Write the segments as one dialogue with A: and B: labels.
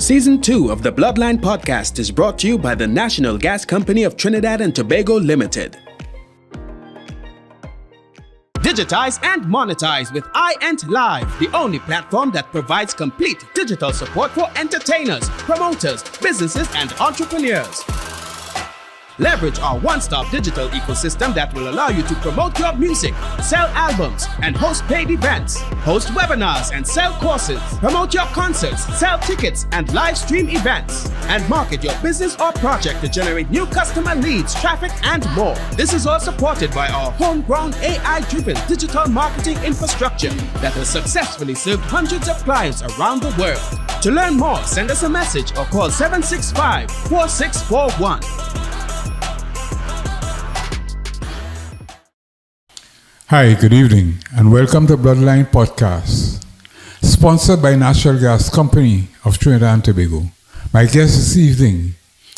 A: Season 2 of the Bloodline Podcast is brought to you by the National Gas Company of Trinidad and Tobago Limited. Digitize and monetize with iEnt Live, the only platform that provides complete digital support for entertainers, promoters, businesses, and entrepreneurs. Leverage our one-stop digital ecosystem that will allow you to promote your music, sell albums, and host paid events, host webinars and sell courses, promote your concerts, sell tickets and live stream events, and market your business or project to generate new customer leads, traffic, and more. This is all supported by our homegrown AI-driven digital marketing infrastructure that has successfully served hundreds of clients around the world. To learn more, send us a message or call 765-4641.
B: Hi, good evening, and welcome to Bloodline Podcast, sponsored by National Gas Company of Trinidad and Tobago. My guest this evening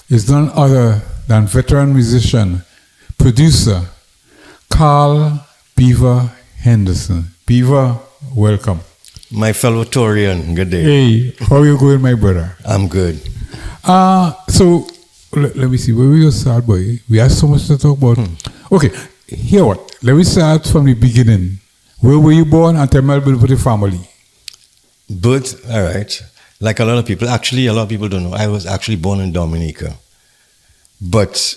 B: is none other than veteran musician, producer, Carl Beaver Henderson. Beaver, welcome.
C: My fellow Torian, good day.
B: Hey, how are you going, my brother?
C: I'm good.
B: So, let me see, where we go start, boy? We have so much to talk about. Okay, here what? Let me start from the beginning. Where were you born and tell me a little bit about your family?
C: Birth, all right. Like a lot of people, actually, a lot of people don't know. I was actually born in Dominica. But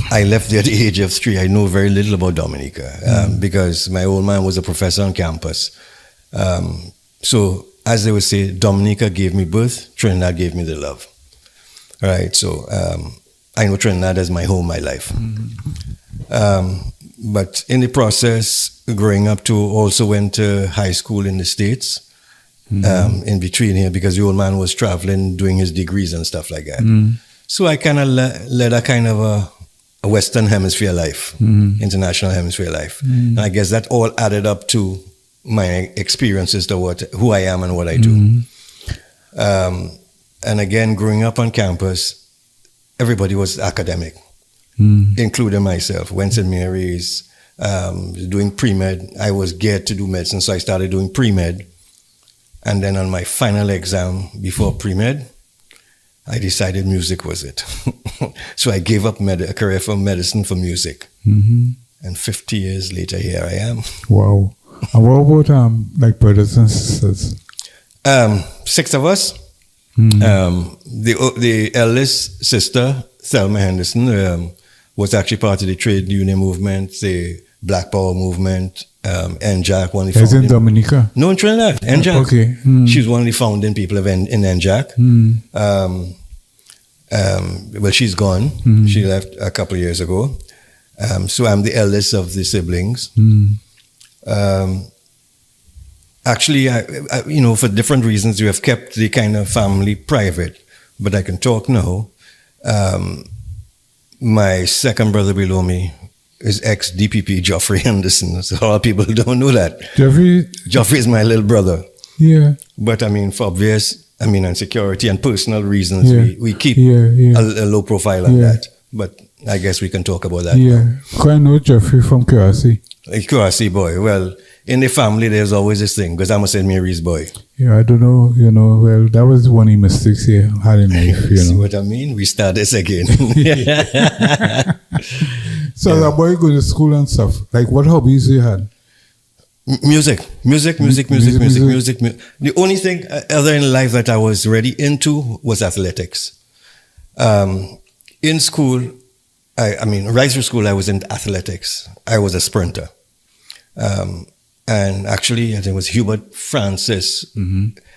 C: I left there at the age of 3. I know very little about Dominica because my old man was a professor on campus. So, as they would say, Dominica gave me birth, Trinidad gave me the love. All right, so I know Trinidad as my home, my life. But in the process, growing up too, also went to high school in the States, in between here, because the old man was traveling, doing his degrees and stuff like that. So I kind of led a kind of a Western Hemisphere life, international hemisphere life. And I guess that all added up to my experiences to who I am and what I do. And again, growing up on campus, everybody was academic. Including myself. Went to Mary's, doing pre-med. I was geared to do medicine, so I started doing pre-med. And then on my final exam before pre-med, I decided music was it. So I gave up a career for medicine for music. And 50 years later, here I am.
B: Wow. And what about like brothers and sisters?
C: 6 of us. The eldest sister, Thelma Henderson, was actually part of the trade union movement, the Black Power movement, NJAC. One of the
B: Is in Dominica?
C: No, in Trinidad, NJAC.
B: Okay.
C: She was one of the founding people of in NJAC. Well, she's gone. She left a couple of years ago. So I'm the eldest of the siblings. Actually, I, for different reasons, we have kept the kind of family private, but I can talk now. My second brother below me is ex-DPP Geoffrey Henderson. So a lot of people don't know that. Geoffrey is my little brother.
B: Yeah.
C: But for obvious, and security and personal reasons, we keep a low profile on that. But I guess we can talk about that.
B: Yeah. I know Geoffrey from Curacao.
C: A Curacao boy. Well, in the family, there's always this thing, because I'm a St. Mary's boy.
B: Yeah, I don't know, well, that was one of the mistakes here had in life,
C: See what I mean? We start this again.
B: So that boy go to school and stuff. Like, what hobbies you had?
C: Music. The only thing other in life that I was really into was athletics. In school, right through school, I was in athletics. I was a sprinter. And actually, I think it was Hubert Francis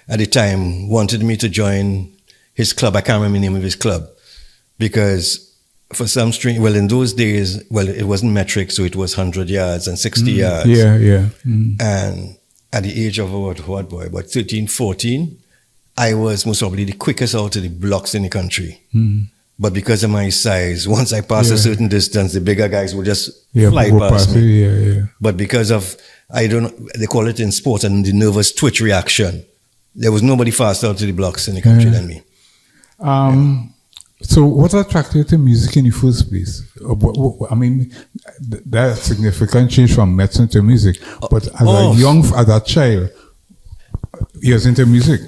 C: at the time wanted me to join his club. I can't remember the name of his club, because for some strange, in those days, it wasn't metric, so it was 100 yards and 60 yards.
B: Yeah.
C: And at the age of about 13, 14, I was most probably the quickest out of the blocks in the country. But because of my size, once I passed a certain distance, the bigger guys would just fly past me. But because of, they call it in sport, and the nervous twitch reaction, there was nobody faster out of the blocks in the country than me.
B: So what attracted you to music in the first place? That's a significant change from medicine to music. But as a child, he was into music.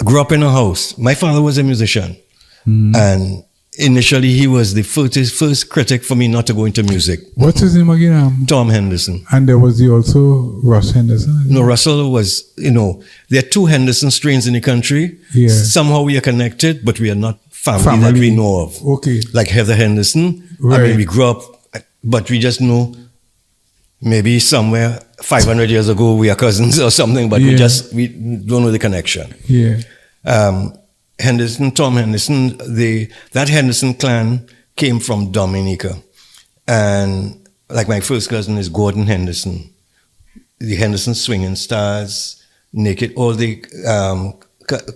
C: Grew up in a house. My father was a musician. And initially he was the first critic for me not to go into music.
B: What's his name again?
C: Tom Henderson.
B: And there was also Russ Henderson?
C: No, Russell was, there are two Henderson strains in the country.
B: Yeah.
C: Somehow we are connected, but we are not family that we know of.
B: Okay.
C: Like Heather Henderson.
B: Right.
C: I mean, we grew up, but we just know maybe somewhere 500 years ago we are cousins or something, but we don't know the connection.
B: Yeah.
C: Tom Henderson, that Henderson clan came from Dominica. And like my first cousin is Gordon Henderson. The Henderson Swinging Stars, Naked, all the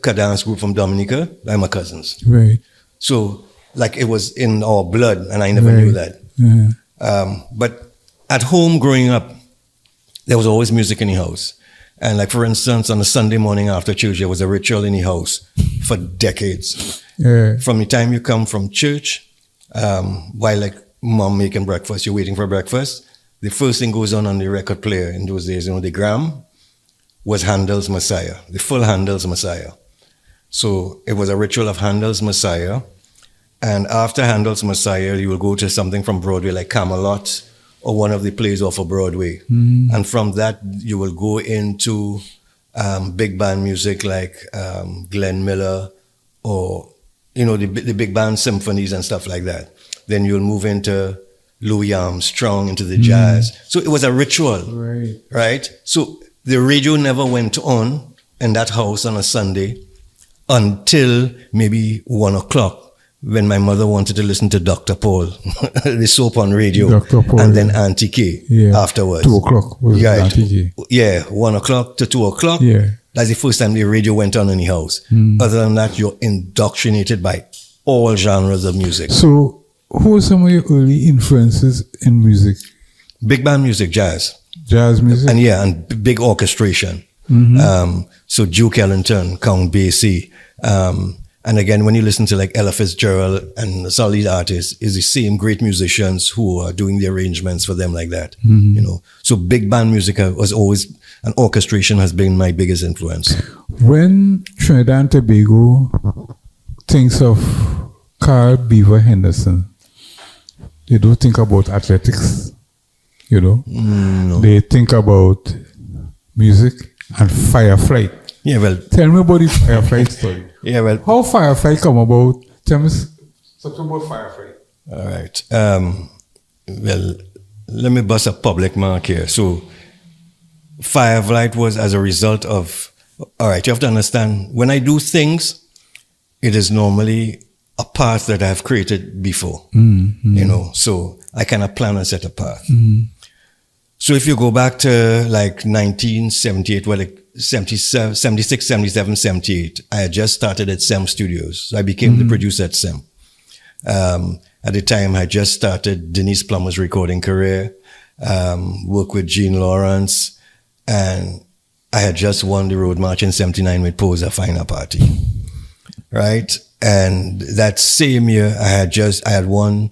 C: dance group from Dominica, they're my cousins.
B: Right.
C: So like it was in our blood, and I never knew that.
B: Yeah.
C: But at home growing up, there was always music in the house. And like, for instance, on a Sunday morning after church, there was a ritual in the house for decades.
B: Yeah.
C: From the time you come from church, while like mom making breakfast, you're waiting for breakfast, the first thing goes on the record player in those days, the gram, was Handel's Messiah, the full Handel's Messiah. So it was a ritual of Handel's Messiah. And after Handel's Messiah, you will go to something from Broadway like Camelot, or one of the plays off of Broadway. And from that, you will go into big band music like Glenn Miller, or, the big band symphonies and stuff like that. Then you'll move into Louis Armstrong, into the jazz. So it was a ritual, right? So the radio never went on in that house on a Sunday until maybe 1 o'clock, when my mother wanted to listen to Dr. Paul, the soap on radio,
B: Dr. Paul,
C: and then Auntie K afterwards.
B: 2 o'clock was Auntie K.
C: Yeah, 1 o'clock to 2 o'clock.
B: Yeah.
C: That's the first time the radio went on in the house. Other than that, you're indoctrinated by all genres of music.
B: So, who were some of your early influences in music?
C: Big band music, jazz.
B: Jazz music?
C: And big orchestration. So Duke Ellington, Count Basie, and again, when you listen to like Ella Fitzgerald and some of these artists, it's the same great musicians who are doing the arrangements for them like that. So big band music was always, and orchestration has been my biggest influence.
B: When Trinidad and Tobago thinks of Carl Beaver Henderson, they don't think about athletics,
C: No.
B: They think about music and Firefly.
C: Yeah, well.
B: Tell me about the Firefly story.
C: Yeah, well.
B: How Firefly come about? Tell me something about Firefly.
C: All right. Well, let me bust a public mark here. So, Firefly was as a result of, all right, you have to understand, when I do things, it is normally a path that I've created before, so I cannot plan and set a path. So if you go back to like 1978, well, like 76, 77, 78, I had just started at SEM Studios. So I became the producer at SEM. At the time, I just started Denise Plummer's recording career, worked with Gene Lawrence, and I had just won the Road March in 79 with Posa Finer Party, right? And that same year, I had won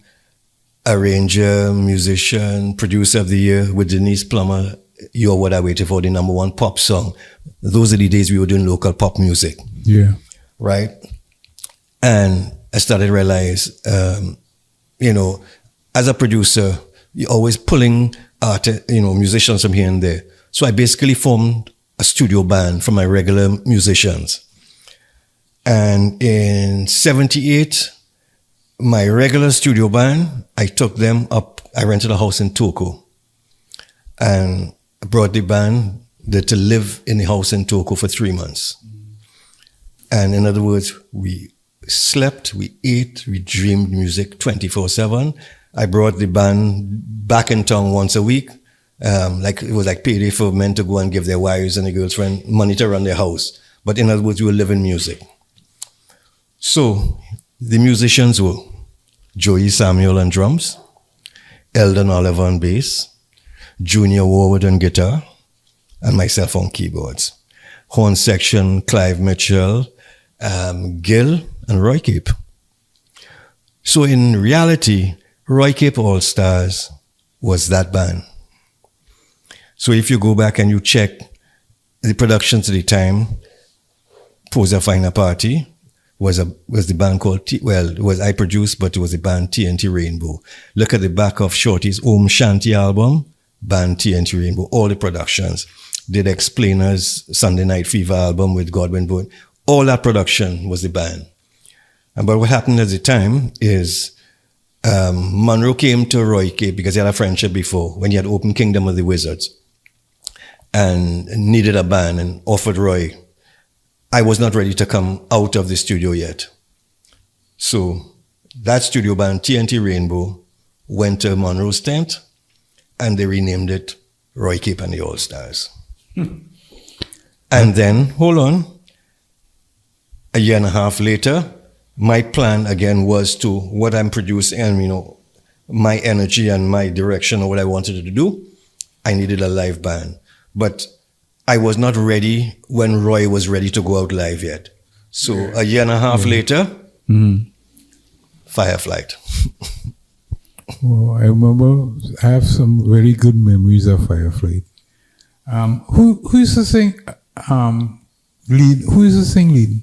C: arranger, musician, producer of the year with Denise Plummer, You're What I Waited For, the #1 pop song. Those are the days we were doing local pop music.
B: Yeah.
C: Right? And I started to realize, as a producer, you're always pulling musicians from here and there. So I basically formed a studio band for my regular musicians. And in 78, my regular studio band, I took them up. I rented a house in Toko and brought the band to live in the house in Toko for 3 months. And in other words, we slept, we ate, we dreamed music 24/7. I brought the band back in town once a week. It was like payday for men to go and give their wives and their girlfriend money to run their house. But in other words, we were living music. So the musicians were Joey Samuel on drums, Eldon Oliver on bass, Junior Warwood on guitar, and myself on keyboards. Horn section, Clive Mitchell, Gil, and Roy Cape. So in reality, Roy Cape All Stars was that band. So if you go back and you check the productions at the time, Posa Finer Party was the band called it was I produced, but it was the band TNT Rainbow. Look at the back of Shorty's Om Shanti album, band TNT Rainbow, all the productions. Did Explainers, Sunday Night Fever album with Godwin Boone. All that production was the band. But what happened at the time is Monroe came to Roy K because he had a friendship before when he had opened Kingdom of the Wizards and needed a band and offered Roy. I was not ready to come out of the studio yet. So that studio band, TNT Rainbow, went to Monroe's tent and they renamed it Roy Cape and the All-Stars. And then, hold on, a year and a half later, my plan again was to what I'm producing and, my energy and my direction or what I wanted to do, I needed a live band. But I was not ready when Roy was ready to go out live yet. So a year and a half later, Fireflight.
B: Well, I remember I have some very good memories of Fireflight. Who used to sing lead? Who used to sing lead?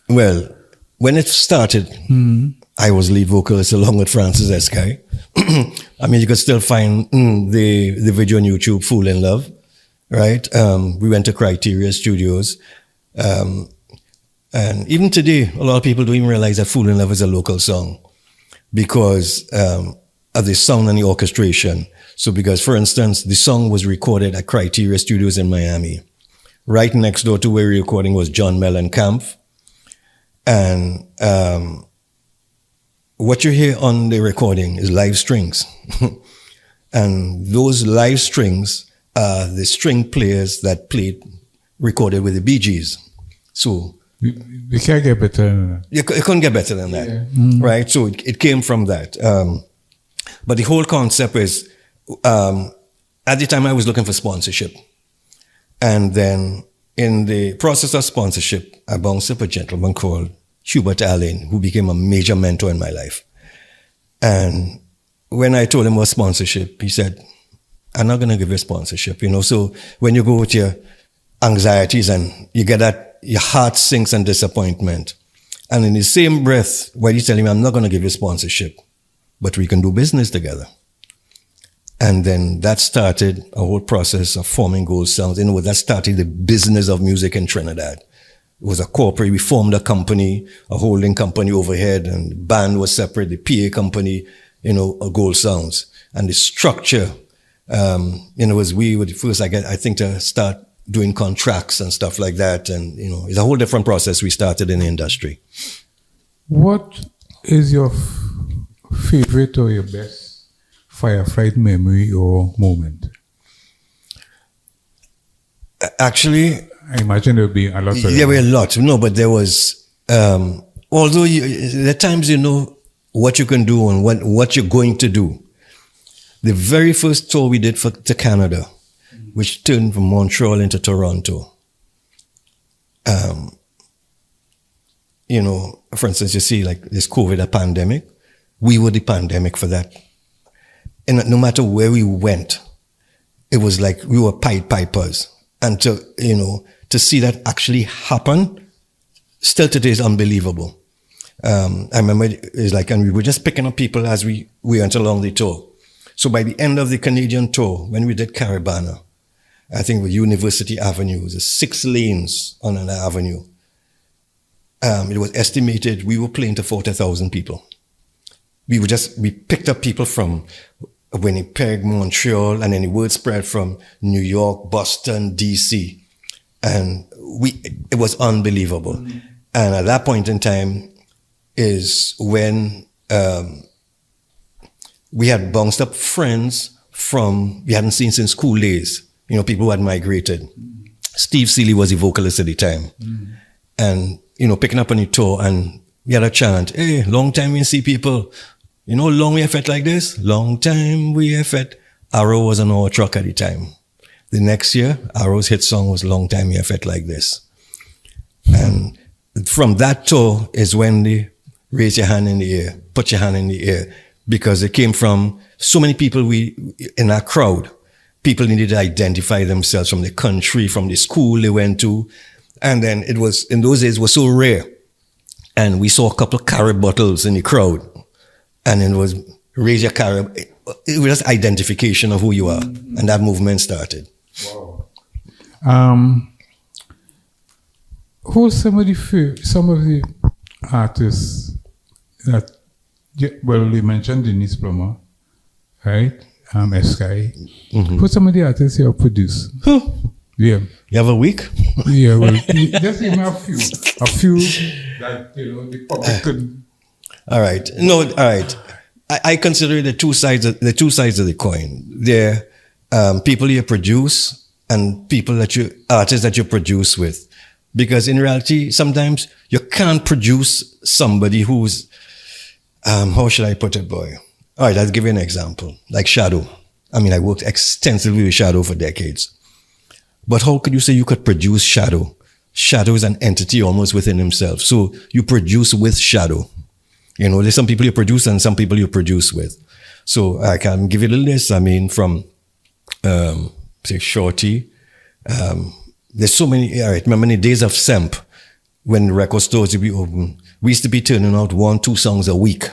C: Well, when it started, I was lead vocalist along with Francis Eskai. I mean, you could still find the video on YouTube, Fool in Love, right? We went to Criteria Studios. And even today, a lot of people don't even realize that Fool in Love is a local song because of the sound and the orchestration. So because, for instance, the song was recorded at Criteria Studios in Miami. Right next door to where we were recording was John Mellencamp. And what you hear on the recording is live strings. And those live strings are the string players that recorded with the Bee Gees. So
B: you can't get better than that.
C: You couldn't get better than that, right? So it came from that. But the whole concept is, at the time I was looking for sponsorship. And then in the process of sponsorship, I bounced up a gentleman called Hubert Allen, who became a major mentor in my life. And when I told him about sponsorship, he said, I'm not going to give you sponsorship, So when you go with your anxieties and you get that, your heart sinks in disappointment. And in the same breath, while he's telling me, I'm not going to give you sponsorship, but we can do business together. And then that started a whole process of forming Gold Sounds. That started the business of music in Trinidad. It was a corporate. We formed a company, a holding company overhead, and the band was separate, the PA company, a Gold Sounds. And the structure, was we were the first, I think, to start doing contracts and stuff like that. And, it's a whole different process we started in the industry.
B: What is your favorite or your best Fireflight memory or moment?
C: Actually,
B: I imagine there would be a lot of
C: there were a lot. No, but there was, although there are times you know what you can do and what you're going to do. The very first tour we did to Canada, which turned from Montreal into Toronto. For instance, you see like this COVID, a pandemic. We were the pandemic for that. And no matter where we went, it was like we were Pied Pipers. And to see that actually happen, still today is unbelievable. I remember it's like, and we were just picking up people as we went along the tour. So by the end of the Canadian tour, when we did Caribana, I think with University Avenue, there's 6 lanes on an avenue. It was estimated we were playing to 40,000 people. We picked up people from Winnipeg, Montreal, and then the word spread from New York, Boston, DC. And it was unbelievable. And at that point in time is when we had bounced up friends we hadn't seen since school days. People who had migrated. Steve Seeley was the vocalist at the time. And, picking up on the tour, and we had a chant, hey, long time we see people. Long we have felt like this? Long time we have felt. Arrow was on our truck at the time. The next year, Arrow's hit song was Long Time We Have Felt Like This. And from that tour is when they raise your hand in the air, put your hand in the air, because it came from so many people in our crowd. People needed to identify themselves from the country, from the school they went to. And then it was, in those days, it was so rare. And we saw a couple of Carib bottles in the crowd. And it was, raise your Carib. It was just identification of who you are. And that movement started.
B: Wow. Who's some of the artists that, well, you mentioned Denise Plummer, right? Sky.
C: Mm-hmm.
B: Who's some of the artists you have produced? Yeah.
C: You have a week?
B: Yeah, well, just give me a few that, the public could.
C: All right. No, all right. I consider the two sides of the coin. There people you produce and artists that you produce with. Because in reality, sometimes you can't produce somebody who's, how should I put it, boy? All right, I'll give you an example. Like Shadow. I mean, I worked extensively with Shadow for decades. But how could you say you could produce Shadow? Shadow is an entity almost within himself. So you produce with Shadow. There's some people you produce and some people you produce with. So I can give you a little list. I mean, from, say, Shorty. There's so many. All right, remember in the days of Semp, when record stores would be open, we used to be turning out 1-2 songs a week.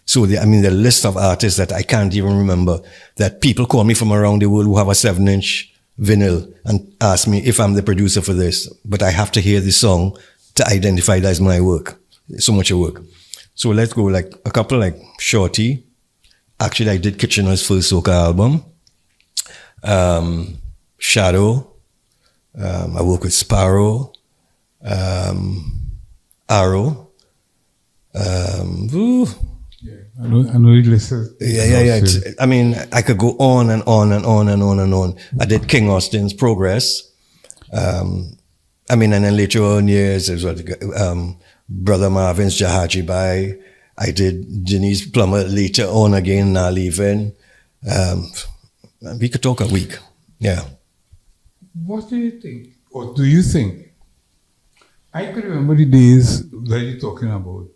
C: So the list of artists that I can't even remember, that people call me from around the world who have a 7-inch vinyl and ask me if I'm the producer for this, but I have to hear the song to identify that as my work. So much work. So let's go like a couple like Shorty. Actually, I did Kitchener's first soca album. Shadow. I work with Sparrow. Arrow.
B: Yeah, I know the list.
C: Yeah. I mean, I could go on and on and on and on and on. I did King Austin's Progress. And then later on years, it was Brother Marvin's Jahaji Bai. I did Denise Plummer later on again, Now Leaving. We could talk a week. Yeah.
B: What do you think? Or do you think? I could remember the days that you're talking about.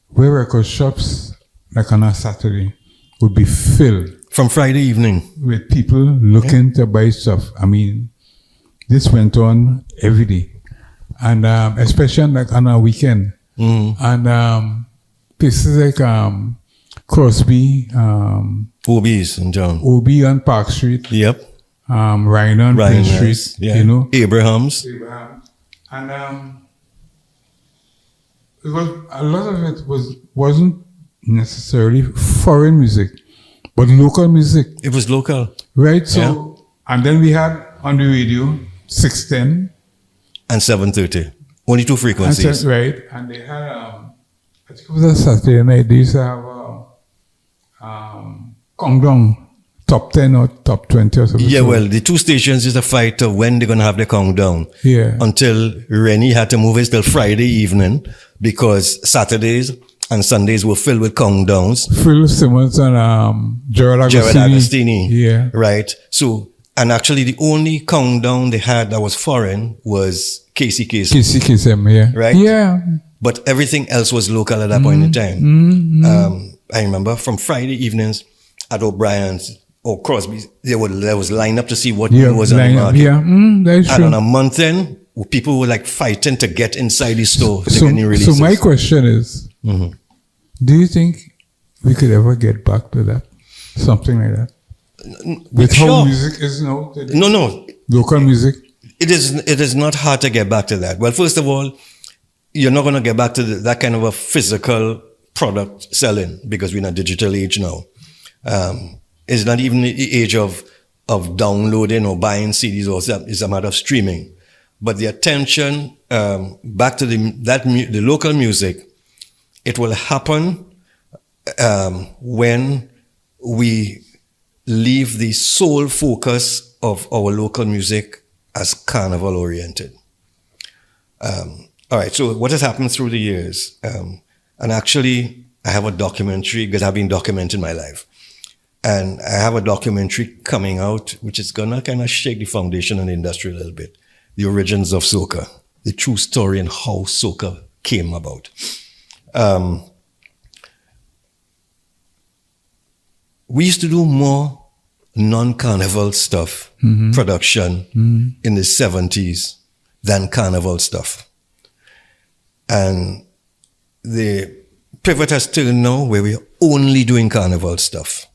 B: Where record shops, like on a Saturday, would be filled.
C: From Friday evening.
B: With people looking to buy stuff. I mean, this went on every day. And especially like on a weekend.
C: Mm-hmm.
B: And places like Crosby.
C: OB's in town.
B: OB on Park Street.
C: Yep.
B: Rhino on Prince Street.
C: Yeah. Abraham's.
B: And it was, a lot of it wasn't necessarily foreign music, but local music.
C: It was local.
B: Right? So, and then we had on the radio 610
C: and 730. Only 2 frequencies.
B: Right. And they had, I think it was a Saturday night, they used to have countdown, top 10 or top 20 or something.
C: Yeah, well, the 2 stations is a fight of when they're going to have their countdown.
B: Yeah.
C: Until Rennie had to move it till Friday evening because Saturdays and Sundays were filled with countdowns.
B: Phil Simmons and Gerald Agostini. Yeah.
C: Right. So, and actually the only countdown they had that was foreign was KCKSM.
B: Yeah.
C: Right?
B: Yeah.
C: But everything else was local at that point in time. I remember from Friday evenings at O'Brien's or Crosby's, there was line up to see what was on the market.
B: Yeah, that's true.
C: And on a month end, people were like fighting to get inside the store to get any releases.
B: So my question is, do you think we could ever get back to that? Something like that? With how music is now today?
C: No.
B: Local music?
C: It is not hard to get back to that. Well, first of all, you're not going to get back to that kind of a physical product selling because we're in a digital age now. It's not even the age of downloading or buying CDs or something. It's a matter of streaming. But the attention back to the local music, it will happen when we leave the sole focus of our local music as carnival oriented. All right, so what has happened through the years? And actually, I have a documentary because I've been documenting my life. And I have a documentary coming out, which is going to kind of shake the foundation of the industry a little bit. The origins of soca, the true story and how soca came about. We used to do more non-carnival stuff production in the 70s than carnival stuff. And the pivot has turned now where we're only doing carnival stuff.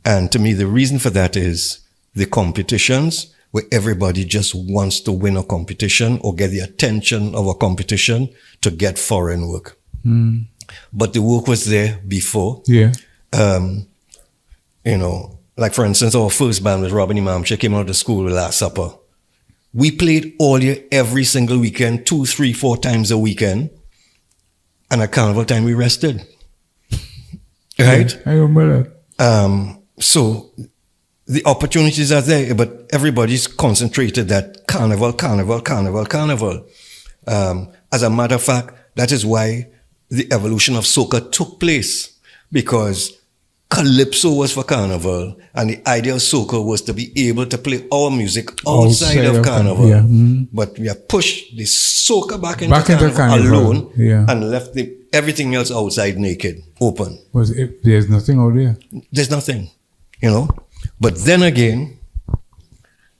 C: And to me, the reason for that is the competitions where everybody just wants to win a competition or get the attention of a competition to get foreign work. But the work was there before.
B: Yeah.
C: You know, like for instance, our first band was Robin Imam. She came out of school with Last Supper. We played all year, every single weekend, 2, 3, 4 times a weekend. And at carnival time, we rested. Right?
B: Yeah, I remember that.
C: So the opportunities are there, but everybody's concentrated that carnival. As a matter of fact, that is why the evolution of soca took place, because calypso was for carnival, and the idea of soca was to be able to play our music outside of carnival.
B: Yeah.
C: But we have pushed the soca back into carnival alone, and left everything else outside naked, open.
B: There's nothing out there.
C: There's nothing, you know. But then again,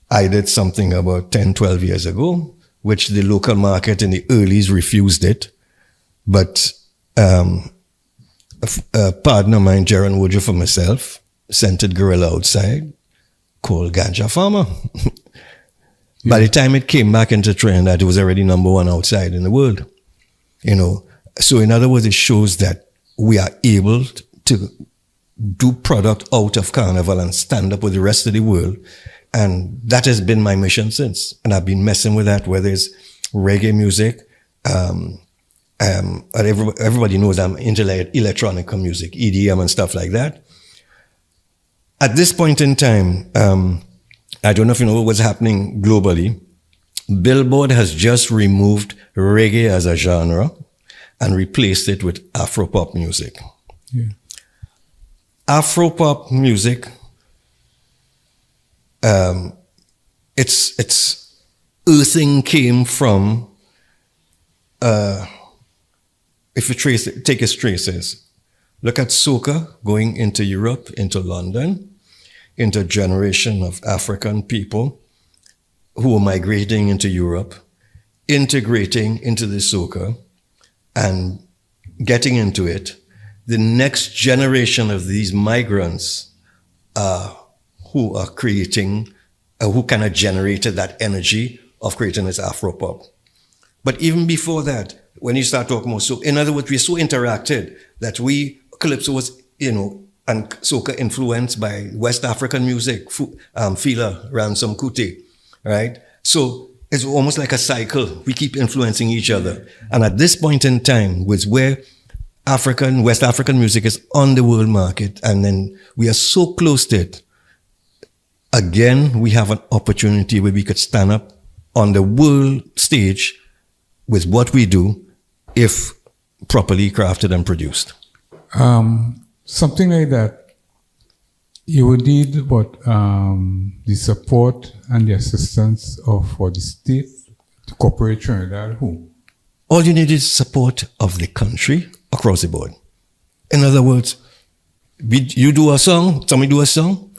C: I did something about 10, 12 years ago, which the local market in the earlies refused it. But a partner of mine, Jaron Woodruff and myself, scented gorilla outside called Ganja Farmer. By the time it came back into Trinidad, it was already #1 outside in the world. You know, so in other words, it shows that we are able to do product out of carnival and stand up with the rest of the world. And that has been my mission since. And I've been messing with that, whether it's reggae music, everybody knows I'm into electronic music, EDM and stuff like that. At this point in time, I don't know if you know what's happening globally. Billboard has just removed reggae as a genre and replaced it with Afropop music.
B: Yeah.
C: Afropop music, its earthing came from, if you take its traces, look at soca going into Europe, into London, into a generation of African people who were migrating into Europe, integrating into the soca and getting into it. The next generation of these migrants who are creating, who kind of generated that energy of creating this Afropop. But even before that, when you start talking about soca, in other words, we're so interacted that Calypso was, you know, and soca influenced by West African music, Fela, Ransom Kuti, right? So it's almost like a cycle. We keep influencing each other. And at this point in time, was where West African music is on the world market, and then we are so close to it. Again, we have an opportunity where we could stand up on the world stage with what we do if properly crafted and produced.
B: Something like that, you would need the support and the assistance for the state, the corporate Trinidad, who?
C: All you need is support of the country across the board. In other words, you do a song, somebody do a song,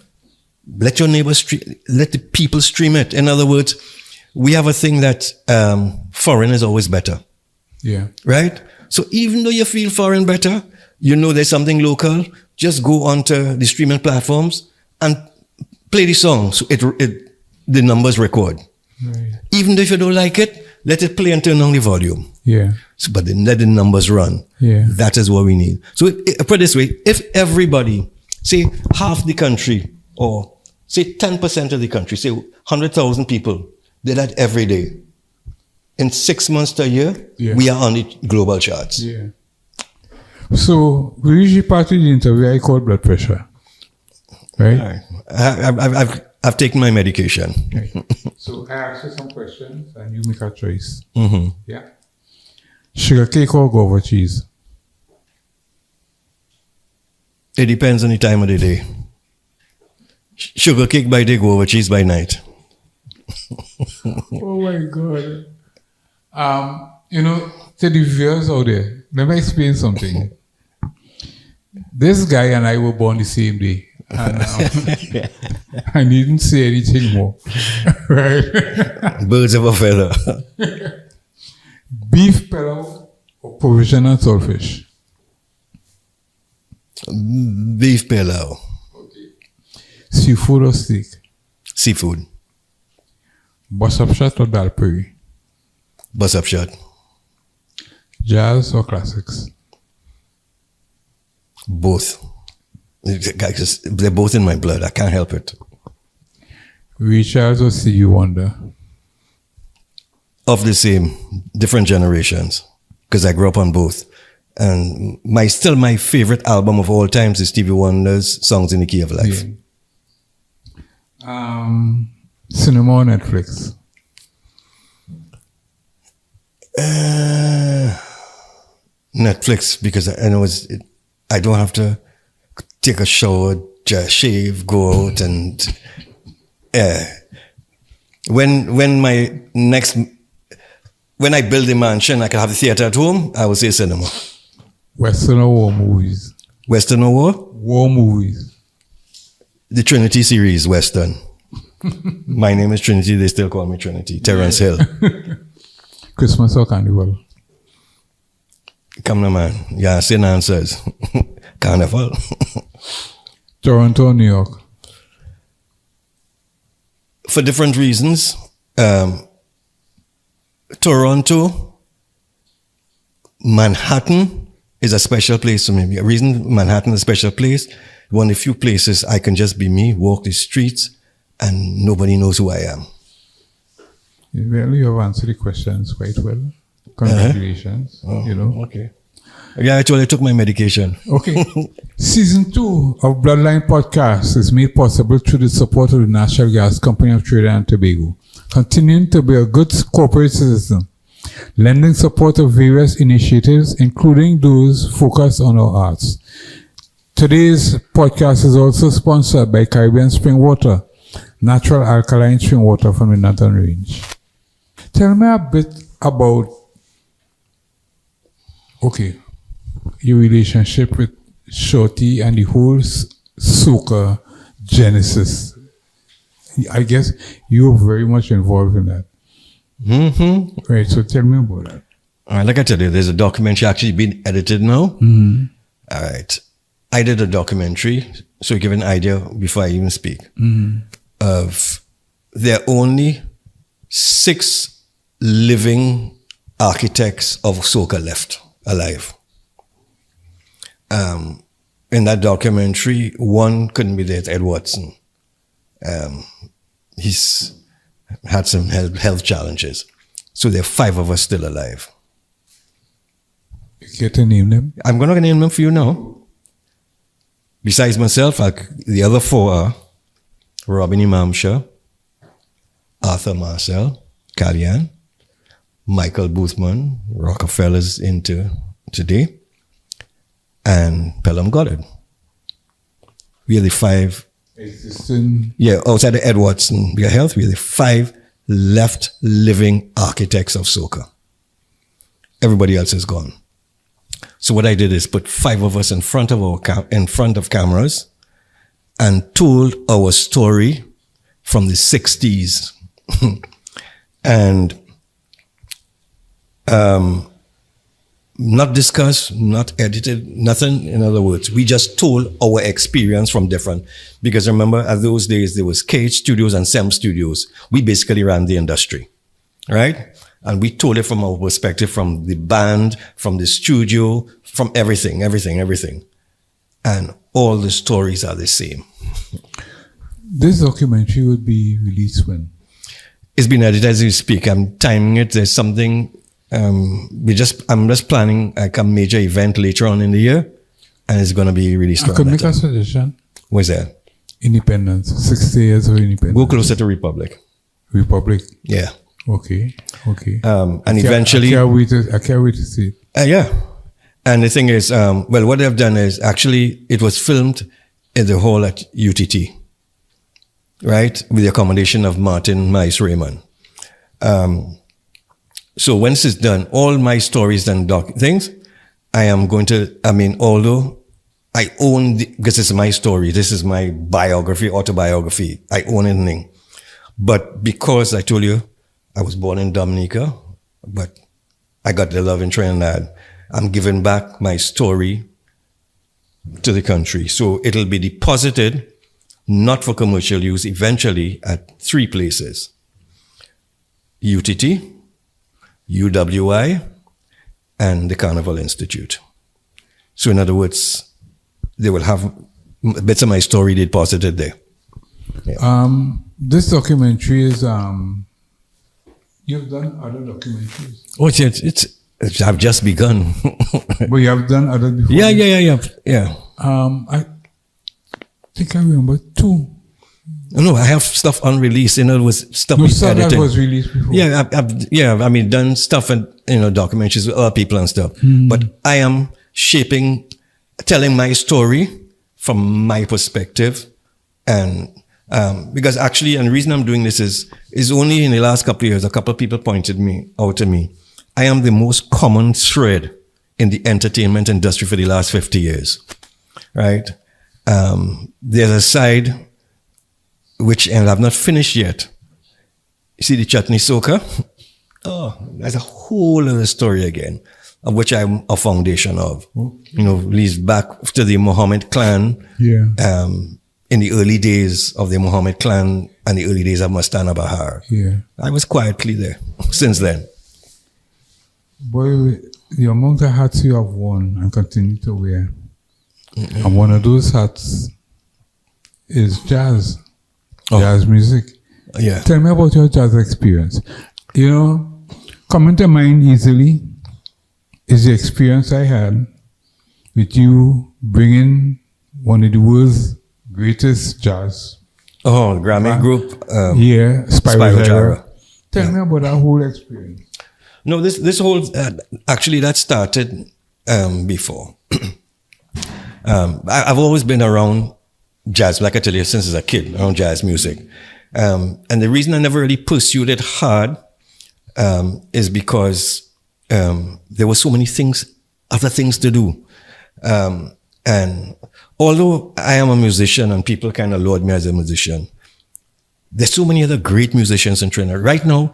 C: let your neighbors let the people stream it. In other words, we have a thing that foreign is always better.
B: Yeah.
C: Right? So even though you feel foreign better, you know there's something local, just go onto the streaming platforms and play the song. So the numbers record.
B: Right.
C: Even though if you don't like it, let it play and turn down the volume.
B: Yeah.
C: So, but then let the numbers run.
B: Yeah.
C: That is what we need. So put it this way, if everybody, say half the country, or say 10% of the country, say 100,000 people, did that every day. In 6 months to a year, we are on the global charts.
B: Yeah. So we usually part of the interview I call blood pressure. Right?
C: I've taken my medication.
B: Right. So I ask you some questions and you make a choice.
C: Mm-hmm.
B: Yeah. Sugar cake or guava cheese?
C: It depends on the time of the day. Sugar cake by day, guava cheese by night.
B: Oh my God. To the viewers out there, let me explain something. This guy and I were born the same day. And I needn't say anything more. Right?
C: Birds of a feather.
B: Beef pilau or provisional saltfish?
C: Beef pilau.
B: Seafood or steak?
C: Seafood.
B: Bus up shot or dal peri?
C: Bus up shot.
B: Jazz or classics?
C: Both. They're both in my blood. I can't help it.
B: Ray Charles or Stevie Wonder?
C: Of the same, different generations. Because I grew up on both. And still my favorite album of all times is Stevie Wonder's Songs in the Key of Life.
B: Yeah. Cinema or Netflix?
C: Netflix, because I know I don't have to take a shower, just shave, go out, and when I build a mansion, I can have a theater at home. I will say cinema.
B: Western or war movies?
C: Western or war?
B: War movies.
C: The Trinity series, Western. My name is Trinity. They still call me Trinity. Terrence Hill.
B: Christmas or Carnival?
C: Come on, man. Yeah, same answers. Carnival.
B: Toronto or New York?
C: For different reasons. Toronto, Manhattan is a special place to me. The reason Manhattan is a special place, one of the few places I can just be me, walk the streets, and nobody knows who I am.
B: Well, you have answered the questions quite well. Congratulations. You know.
C: Okay. Yeah, actually, I took my medication.
B: Okay. Season 2 of Bloodline Podcast is made possible through the support of the National Gas Company of Trinidad and Tobago, continuing to be a good corporate citizen, lending support to various initiatives, including those focused on our arts. Today's podcast is also sponsored by Caribbean Spring Water, natural alkaline spring water from the Northern Range. Tell me a bit about, your relationship with Shorty and the whole soca genesis. I guess you're very much involved in that.
C: Mm-hmm.
B: Right, so tell me about that.
C: All right, like I tell you, there's a documentary actually being edited now.
B: Mm-hmm.
C: All right. I did a documentary, so you give an idea before I even speak, of there are only 6 living architects of soca left alive. In that documentary, one couldn't be there, it's Ed Watson. He's had some health challenges. So there are 5 of us still alive.
B: You get to name them?
C: I'm going to name them for you now. Besides myself, the other 4 are Robin Imamsha, Arthur Marcel, Kalyan, Michael Boothman, Rockefeller's into today, and Pelham Goddard. We are the 5
B: existing.
C: Yeah, outside of Ed Watson, we are health. We are the 5 left living architects of soca. Everybody else is gone. So what I did is put 5 of us in front of cameras and told our story from the 60s. And not discussed, not edited, nothing. In other words, we just told our experience from different, because remember, at those days, there was Cage Studios and Sem Studios. We basically ran the industry, right? And we told it from our perspective, from the band, from the studio, from everything. And all the stories are the same.
B: This documentary would be released when?
C: It's been edited as we speak. I'm timing it. There's something, I'm just planning like a major event later on in the year, and it's going to be released.
B: I could make a suggestion.
C: What's that?
B: Independence. 60 years of independence.
C: Go closer to Republic.
B: Republic.
C: Yeah.
B: Okay.
C: And eventually,
B: I can't wait to see it.
C: Yeah. And the thing is, what they've done is actually it was filmed in the hall at UTT, right? With the accommodation of Martin Mice Raymond. So once it's done, all my stories and things, I am going to, although I own, because this is my story. This is my biography, autobiography. I own anything. But because I told you, I was born in Dominica, but I got the love in Trinidad. I'm giving back my story to the country. So it'll be deposited, not for commercial use, eventually at 3 places. UTT, UWI, and the Carnival Institute. So in other words, they will have bits of my story deposited there. Yeah.
B: This documentary is, you've done other documentaries?
C: Oh, I've just begun.
B: But you have done other before?
C: Yeah.
B: I think I remember 2.
C: No, I have stuff unreleased. It was stuff
B: that was released before.
C: Yeah, I've done stuff and, documentaries with other people and stuff. But I am telling my story from my perspective. And because actually, and the reason I'm doing this is only in the last couple of years, a couple of people pointed out to me. I am the most common thread in the entertainment industry for the last 50 years, right? There's a side which, and I've not finished yet. You see the Chutney Soca? Oh, that's a whole other story again, of which I'm a foundation of. Okay. Leads back to the Muhammad clan.
B: Yeah.
C: In the early days of the Muhammad clan and the early days of Mastana Bahar.
B: Yeah.
C: I was quietly there since then.
B: Boy, the amount of hats you have worn and continue to wear, and one of those hats is jazz. Jazz music.
C: Yeah.
B: Tell me about your jazz experience. Coming to mind easily is the experience I had with you bringing one of the world's greatest jazz.
C: Oh, the Grammy group.
B: Spiral Gyra. Tell me about that whole experience.
C: No, this whole, actually that started before. I've always been around jazz, like I tell you, since as a kid, around jazz music. And the reason I never really pursued it hard is because there were so many other things to do. And although I am a musician and people kind of laud me as a musician, there's so many other great musicians in Trinidad. Right now,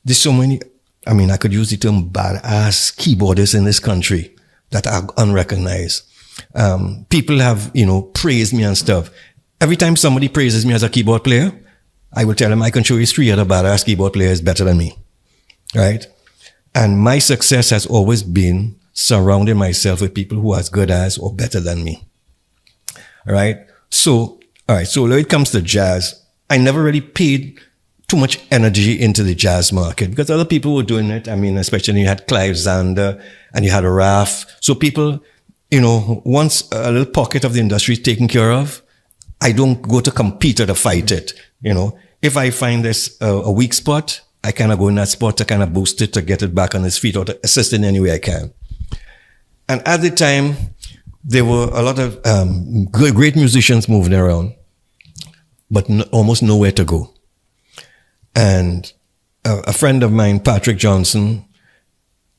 C: there's so many, I could use the term badass keyboardists in this country that are unrecognized. People have, praised me and stuff. Every time somebody praises me as a keyboard player, I will tell them I can show you 3 other badass keyboard players better than me. Right? And my success has always been surrounding myself with people who are as good as or better than me. All right? So when it comes to jazz, I never really paid too much energy into the jazz market because other people were doing it. Especially you had Clive Zander and you had Raf. So people, once a little pocket of the industry is taken care of, I don't go to compete or to fight it. If I find there's a weak spot, I kind of go in that spot to kind of boost it, to get it back on its feet or to assist in any way I can. And at the time, there were a lot of great musicians moving around, but almost nowhere to go. And a friend of mine, Patrick Johnson,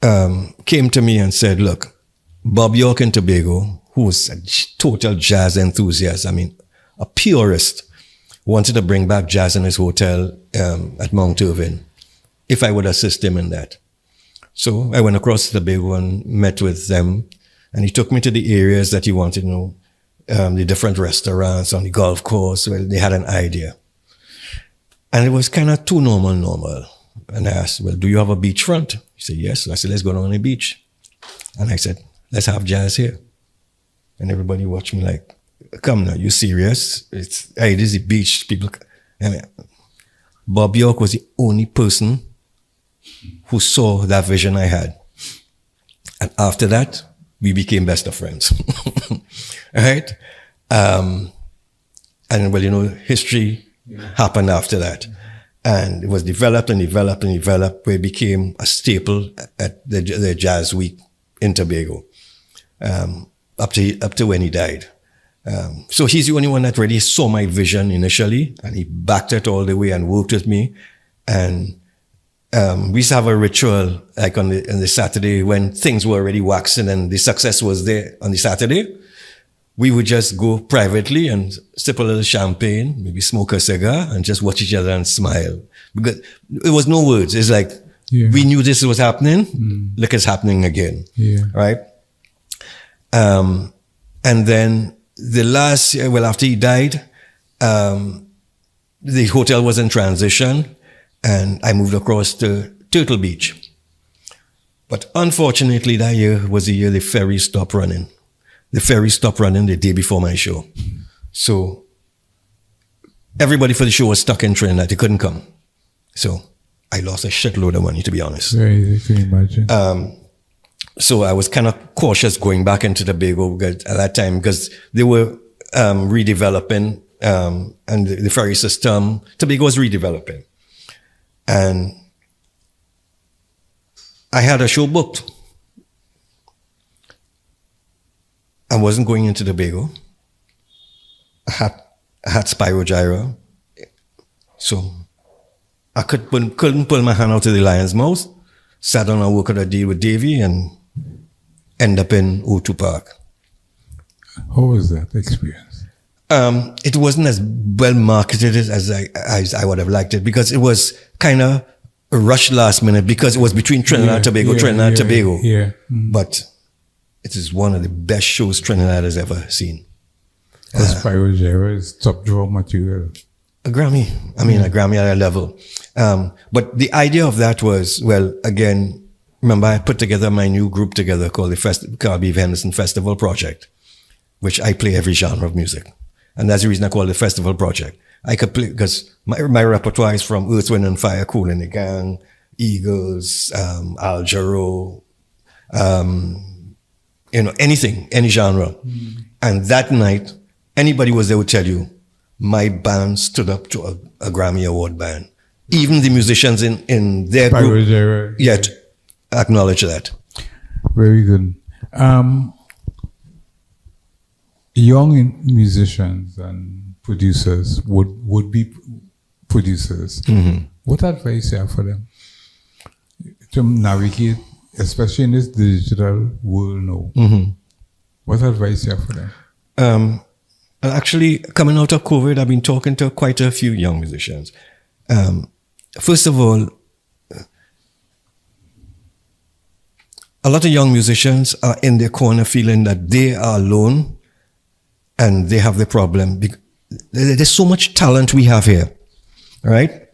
C: came to me and said, look, Bob York in Tobago, who was a total jazz enthusiast, a purist, wanted to bring back jazz in his hotel at Mount Irving, if I would assist him in that. So I went across to Tobago and met with them, and he took me to the areas that he wanted to know, the different restaurants on the golf course. Well, they had an idea. And it was kind of too normal. And I asked, well, do you have a beachfront? He said, yes. I said, let's go down on the beach. And I said, let's have jazz here. And everybody watched me like, come now, you serious? This is the beach. People, Bob York was the only person who saw that vision I had. And after that, we became best of friends. Right? And well, history happened after that. And it was developed, where it became a staple at the Jazz Week in Tobago, up to when he died. So he's the only one that really saw my vision initially, and he backed it all the way and worked with me. And we used to have a ritual, like on the Saturday when things were already waxing and the success was there on the Saturday. we would just go privately and sip a little champagne, maybe smoke a cigar, and just watch each other and smile. Because it was no words. It's like, we knew this was happening. Look, it's happening again. Right? And then the last year, well, after he died, the hotel was in transition, and I moved across to Turtle Beach. But unfortunately, that year was the year the ferry stopped running. The ferry stopped running the day before my show. So everybody for the show was stuck in Trinidad. They couldn't come. So I lost a shitload of money, to be honest.
B: Very easy to imagine.
C: So I was kind of cautious going back into Tobago at that time, because they were redeveloping, and the ferry system, Tobago was redeveloping. And I had a show booked. I wasn't going into Tobago. I had Spirogyra. So I couldn't pull my hand out of the lion's mouth. Sat down and worked out a deal with Davey and end up in O2 Park.
B: How was that experience?
C: It wasn't as well marketed as I would have liked it, because it was kind of a rush last minute, because it was between Trinidad and Tobago. But it is one of the best shows Trinidad has ever seen.
B: Spirogyra is top draw material.
C: A Grammy. A Grammy at a level. But the idea of that was, well, again, remember I put together my new group together called the Carl Beaver Henderson Festival Project, which I play every genre of music. And that's the reason I call it the Festival Project. I could play, because my repertoire is from Earth, Wind and Fire, Kool and the Gang, Eagles, Al Jarreau, anything, any genre. And that night, anybody was there would tell you, my band stood up to a Grammy Award band. Even the musicians in their group yet acknowledge that.
B: Very good. Young musicians and producers would be producers. What advice you have for them to navigate, especially in this digital world now? What advice you have for them?
C: Actually, coming out of COVID, I've been talking to quite a few young musicians. First of all, a lot of young musicians are in their corner feeling that they are alone and they have the problem. There's so much talent we have here, right?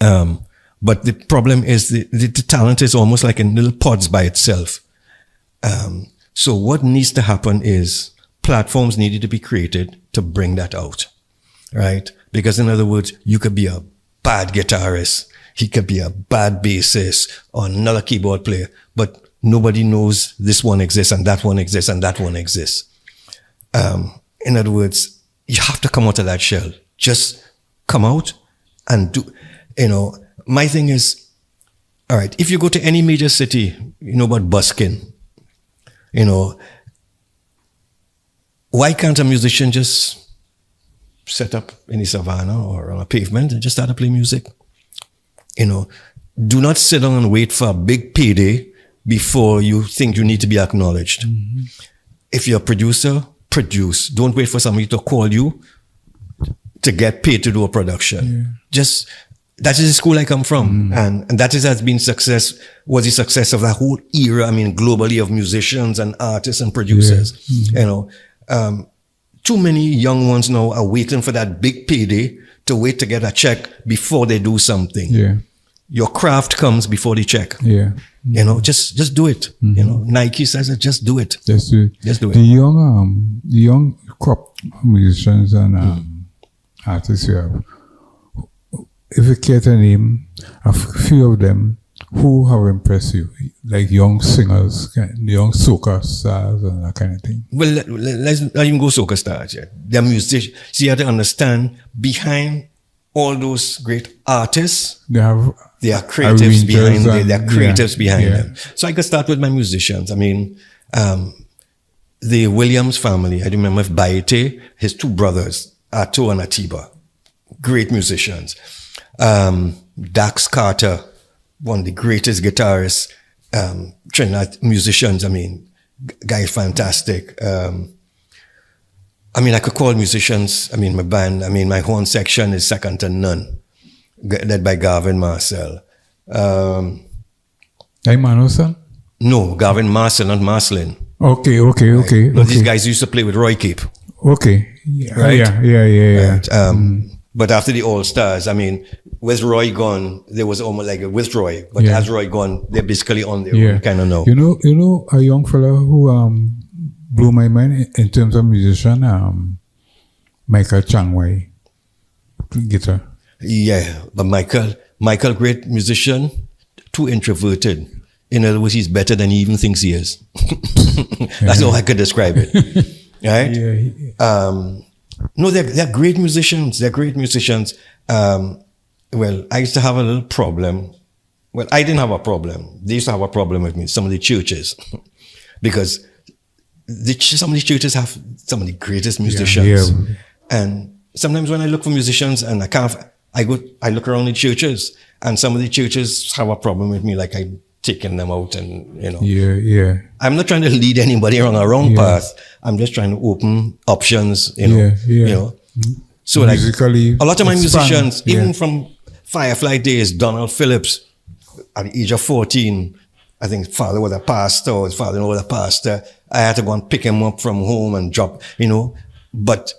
C: But the problem is the talent is almost like in little pods by itself. So what needs to happen is platforms needed to be created to bring that out, right? Because in other words, you could be a bad guitarist, he could be a bad bassist or another keyboard player, but nobody knows this one exists and that one exists and that one exists. In other words, you have to come out of that shell. Just come out and do, my thing is, all right, if you go to any major city, you know about busking, why can't a musician just set up in the savannah or on a pavement and just start to play music? Do not sit down and wait for a big payday before you think you need to be acknowledged. If you're a producer, produce. Don't wait for somebody to call you to get paid to do a production. That is the school I come from. And that has been was the success of that whole era, globally, of musicians and artists and producers. Too many young ones now are waiting for that big payday to wait to get a check before they do something. Your craft comes before the check. Just do it. Nike says it, just do it. Just do it.
B: The young crop musicians and artists you have, if you care to name a few of them, who have impressed you? Like young singers, young soca stars and that kind of thing.
C: Well, let's not even go soca stars yet. They're musicians. So you have to understand, behind all those great artists, there are creatives behind them. There are creatives behind them. So I could start with my musicians. The Williams family, I remember Baite, his two brothers, Ato and Atiba, great musicians. Dax Carter, one of the greatest guitarists, Trinidad musicians. Guy fantastic. I mean, I could call musicians, I mean, my band, I mean, my horn section is second to none, led by Gavin Marcel.
B: Hey, Manosan?
C: No, Gavin Marcel, not Marcelin.
B: Okay.
C: No, these guys used to play with Roy Cape.
B: Okay.
C: Right?
B: Yeah.
C: Right. But after the All-Stars, I mean, with Roy gone, there was almost like a with Roy. But as Roy gone, they're basically on their own, kind of now.
B: You know, a young fellow who blew my mind in terms of musician, Michael Changwai, guitar. Yeah,
C: but Michael, great musician, too introverted. In other words, he's better than he even thinks he is. That's how I could describe it. Right?
B: Yeah.
C: No, they're great musicians. They're great musicians. Well, I used to have a little problem. Well, I didn't have a problem. They used to have a problem with me, some of the churches. Because some of the churches have some of the greatest musicians.
B: Yeah.
C: And sometimes when I look for musicians and I look around the churches, and some of the churches have a problem with me, like I'm taking them out and, you know.
B: Yeah.
C: I'm not trying to lead anybody on a wrong path. I'm just trying to open options, you know. You know. So musically, like a lot of my musicians, even from Firefly days, Donald Phillips, at the age of 14, I think his father was a pastor, or his father was a pastor. I had to go and pick him up from home and drop, you know. But,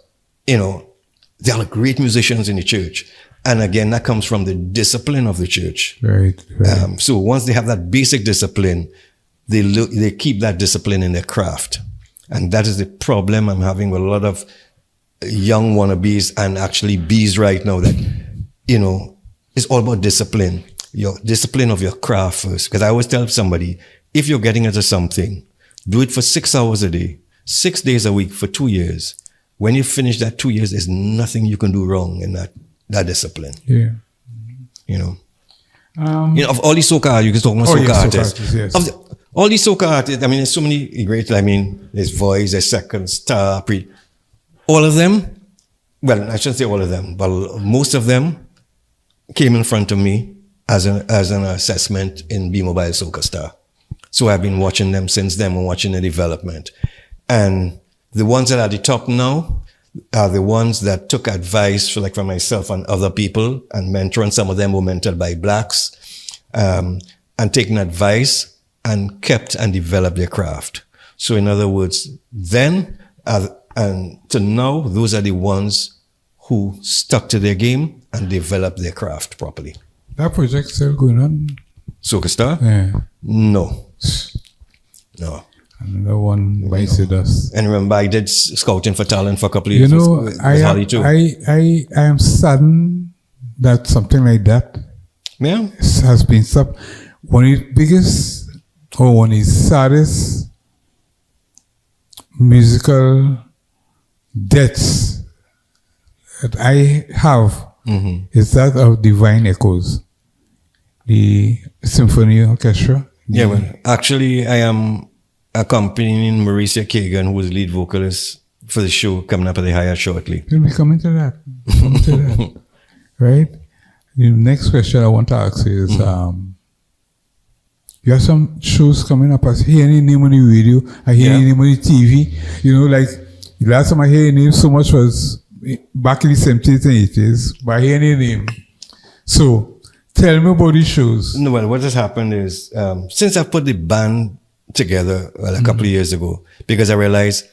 C: you know, there are great musicians in the church. And again, that comes from the discipline of the church.
B: Right.
C: So once they have that basic discipline, they keep that discipline in their craft. And that is the problem I'm having with a lot of young wannabes and actually bees right now, that, you know, it's all about discipline. Your discipline of your craft first. Because I always tell somebody, if you're getting into something, do it for 6 hours a day, 6 days a week for 2 years. When you finish that 2 years, there's nothing you can do wrong in that discipline.
B: Yeah.
C: You know. You know, of all these soca, you can talk about soca artists.
B: Yes.
C: Of all these soca artists, I mean, there's so many great, I mean, there's Voice, there's Second Star, all of them, well, I shouldn't say all of them, but most of them came in front of me as an assessment in B-Mobile Soca Star. So I've been watching them since then and watching the development. And the ones that are at the top now are the ones that took advice from myself and other people and mentoring. Some of them were mentored by blacks, and taking advice and kept and developed their craft. So in other words, then and to now, those are the ones who stuck to their game and developed their craft properly.
B: That project's still going on?
C: Soca Star?
B: Yeah.
C: No.
B: Another one by Sidas.
C: And remember, I did scouting for talent for a couple of years.
B: You know,
C: with Holly too.
B: I am saddened that something like that has been stopped. One of the biggest, or one of the saddest musical deaths that I have is that of Divine Echoes, the symphony orchestra.
C: Yeah, well, actually, I am accompanying Mauricia Kagan, who is lead vocalist for the show coming up at the Hyatt shortly.
B: We'll be coming to that. Right? The next question I want to ask you is, you have some shows coming up. I hear any name on the radio, I hear any name on the TV. You know, like, the last time I hear your name so much was back in the 70s and 80s, but I hear any name. So, tell me about these shows.
C: No, well, what has happened is, since I put the band together a couple of years ago, because I realized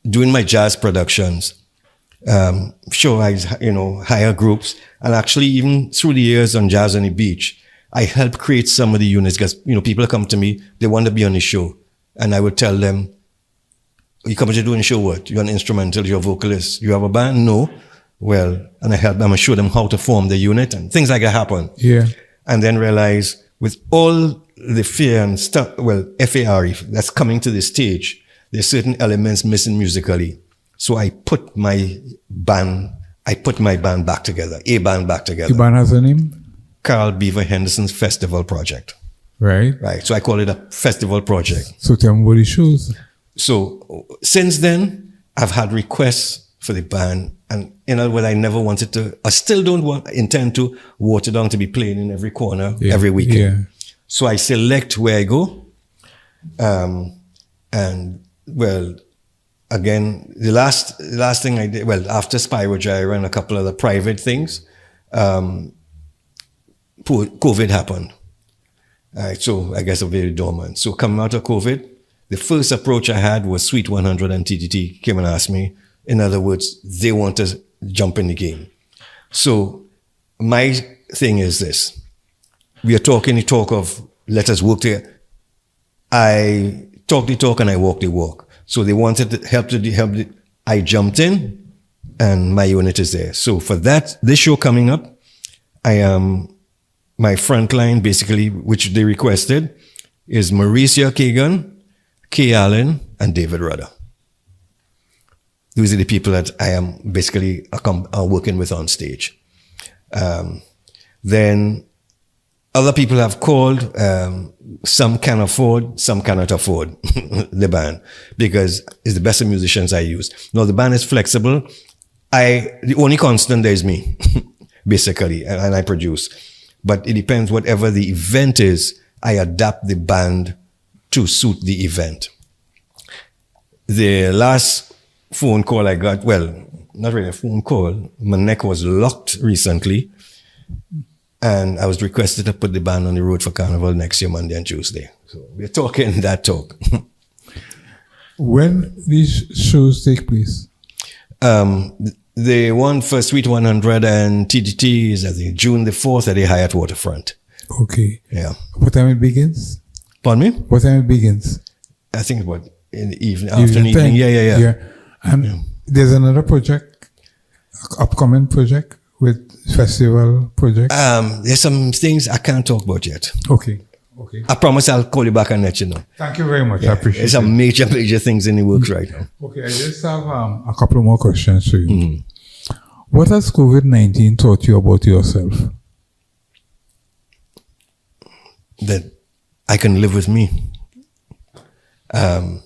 C: doing my jazz productions, I hire groups, and actually even through the years on Jazz on the Beach, I help create some of the units, because, you know, people come to me, they want to be on the show, and I would tell them, you come to do a show, what? You're an instrumental, you're a vocalist, you have a band? No. Well, and I help them and show them how to form the unit, and things like that happen.
B: Yeah.
C: And then realize with all the fear and stuff, well, FARE, that's coming to the stage, there's certain elements missing musically. So I put my band back together, a band back together.
B: The band has a name?
C: Carl Beaver Henderson's Festival Project.
B: Right.
C: So I call it a festival project.
B: So tell me about the shows.
C: So since then, I've had requests for the band, and in other words, I still don't intend to water down to be playing in every corner every weekend.
B: Yeah.
C: So I select where I go, and well, again, the last thing I did, well, after Spirogyra and a couple other private things, COVID happened. All right, so I guess I'm very dormant. So coming out of COVID, the first approach I had was Sweet 100 and TTT came and asked me. In other words, they want to jump in the game. So my thing is this. We are talking the talk of let us work together. I talk the talk and I walk the walk. So they wanted to help. I jumped in and my unit is there. So for that, this show coming up, I am my front line basically, which they requested, is Mauricia Kagan, Kay Allen, and David Rudder. Those are the people that I am basically working with on stage. Then other people have called, some can afford, some cannot afford the band because it's the best of musicians I use. Now the band is flexible. The only constant there is me, basically, and I produce. But it depends, whatever the event is, I adapt the band to suit the event. The last phone call I got, well, not really a phone call, my neck was locked recently, and I was requested to put the band on the road for Carnival next year, Monday and Tuesday. So we're talking that talk.
B: When these shows take place?
C: The one for Sweet 100 and TTT is, I think, June the 4th at the Hyatt Waterfront.
B: Okay.
C: Yeah.
B: What time it begins?
C: Pardon me?
B: What time it begins?
C: I think about in the evening, afternoon evening. Yeah.
B: And there's another project, upcoming project with festival project?
C: There's some things I can't talk about yet.
B: Okay.
C: I promise I'll call you back and let you know.
B: Thank you very much. I appreciate it.
C: There's some major things in the works right now.
B: Okay, I just have a couple more questions for you.
C: Mm-hmm.
B: What has COVID-19 taught you about yourself?
C: That I can live with me. A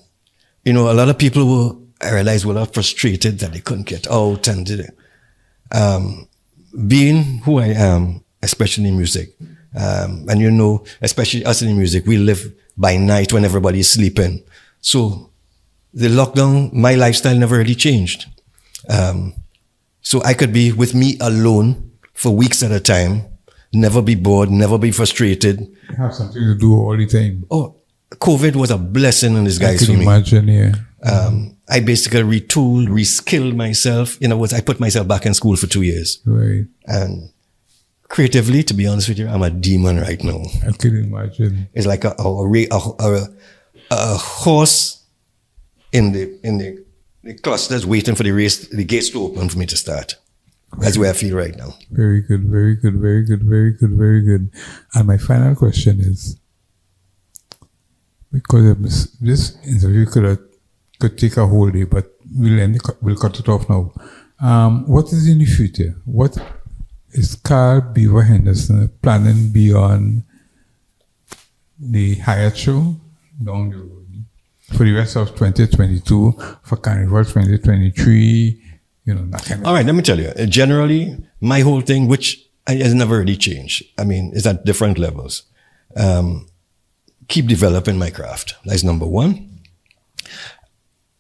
C: lot of people I realized were frustrated that they couldn't get out and being who I am, especially in music, and especially us in music, we live by night when everybody is sleeping. So the lockdown, my lifestyle never really changed. So I could be with me alone for weeks at a time, never be bored, never be frustrated.
B: You have something to do all the time.
C: Oh, COVID was a blessing in disguise for me.
B: I can imagine, yeah.
C: I basically retooled, reskilled myself. In other words, I put myself back in school for 2 years.
B: Right.
C: And creatively, to be honest with you, I'm a demon right now.
B: I can imagine.
C: It's like a horse in the clusters waiting for the gates to open for me to start. That's where I feel right now.
B: Very good, very good, very good, very good, very good. And my final question is, because this interview could take a whole day, but we'll cut it off now. What is in the future? What is Carl Beaver Henderson planning beyond the Hyatt show down the road for the rest of 2022, for Carnival 2023? That kind of. All
C: right, let me tell you. Generally, my whole thing, which has never really changed. I mean, it's at different levels. Keep developing my craft. That's number one.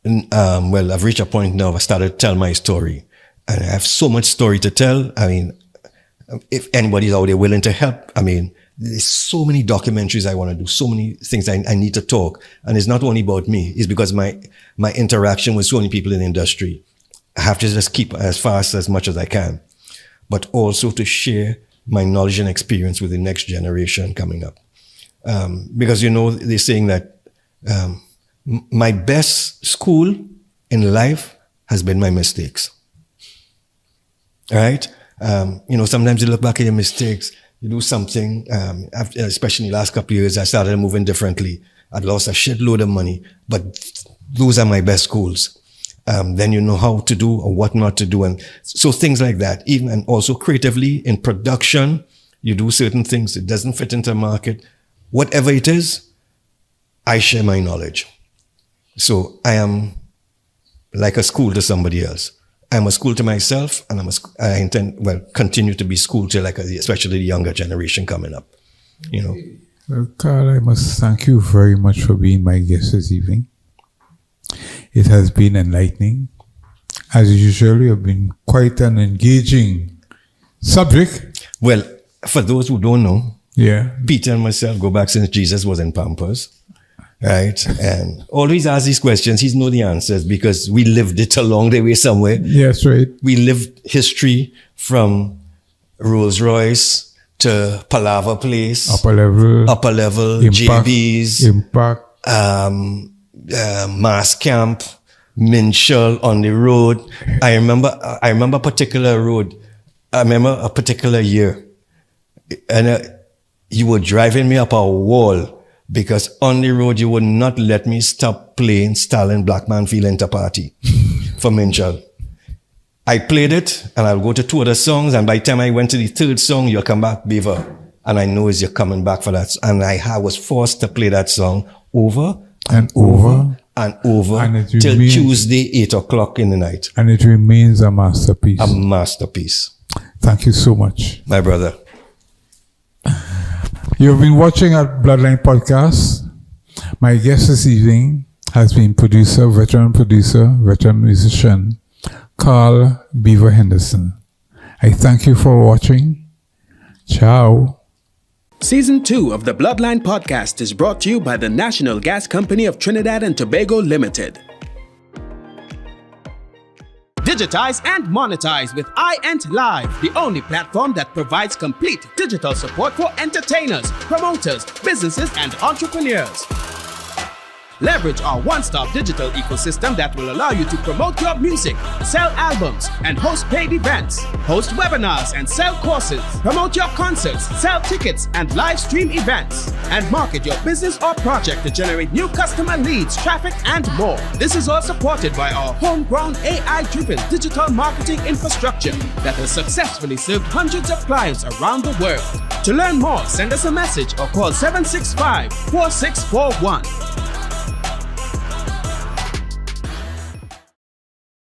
C: And, I've reached a point now. I started to tell my story, and I have so much story to tell. I mean, if anybody's out there willing to help, I mean, there's so many documentaries I want to do, so many things I need to talk, and it's not only about me. It's because my interaction with so many people in the industry. I have to just keep as much as I can, but also to share my knowledge and experience with the next generation coming up. Because, they're saying that my best school in life has been my mistakes. All right? Sometimes you look back at your mistakes, you do something, especially in the last couple of years, I started moving differently. I'd lost a shitload of money, but those are my best schools. Then you know how to do or what not to do. And so things like that, and also creatively in production, you do certain things. It doesn't fit into the market. Whatever it is, I share my knowledge. So I am like a school to somebody else. I'm a school to myself, and I intend, continue to be school to especially the younger generation coming up, Well,
B: Carl, I must thank you very much for being my guest this evening. It has been enlightening. As usual, you have been quite an engaging subject.
C: Well, for those who don't know,
B: Yeah.
C: Peter and myself go back since Jesus was in Pampers, right? And always ask these questions. He's know the answers because we lived it along the way somewhere.
B: Yes, right.
C: We lived history from Rolls Royce to Palava Place,
B: Upper level, Impact,
C: JB's,
B: Impact.
C: Mass Camp, Minshall on the road. I remember a particular road. I remember a particular year. And you were driving me up a wall because on the road you would not let me stop playing Stalin Black Man Feel Interparty for Minshall. I played it and I'll go to 2 other songs, and by the time I went to the 3rd song, you'll come back, Beaver. And I know you're coming back for that. And I was forced to play that song over and over till Tuesday, 8 o'clock in the night.
B: And it remains a masterpiece.
C: A masterpiece.
B: Thank you so much.
C: My brother.
B: You've been watching our Bloodline Podcast. My guest this evening has been veteran musician, Carl Beaver Henderson. I thank you for watching. Ciao.
A: Season 2 of the Bloodline Podcast is brought to you by the National Gas Company of Trinidad and Tobago Limited. Digitize and monetize with iEnt Live, the only platform that provides complete digital support for entertainers, promoters, businesses, and entrepreneurs. Leverage our one-stop digital ecosystem that will allow you to promote your music, sell albums, and host paid events, host webinars and sell courses, promote your concerts, sell tickets and live stream events, and market your business or project to generate new customer leads, traffic, and more. This is all supported by our homegrown AI-driven digital marketing infrastructure that has successfully served hundreds of clients around the world. To learn more, send us a message or call 765-4641.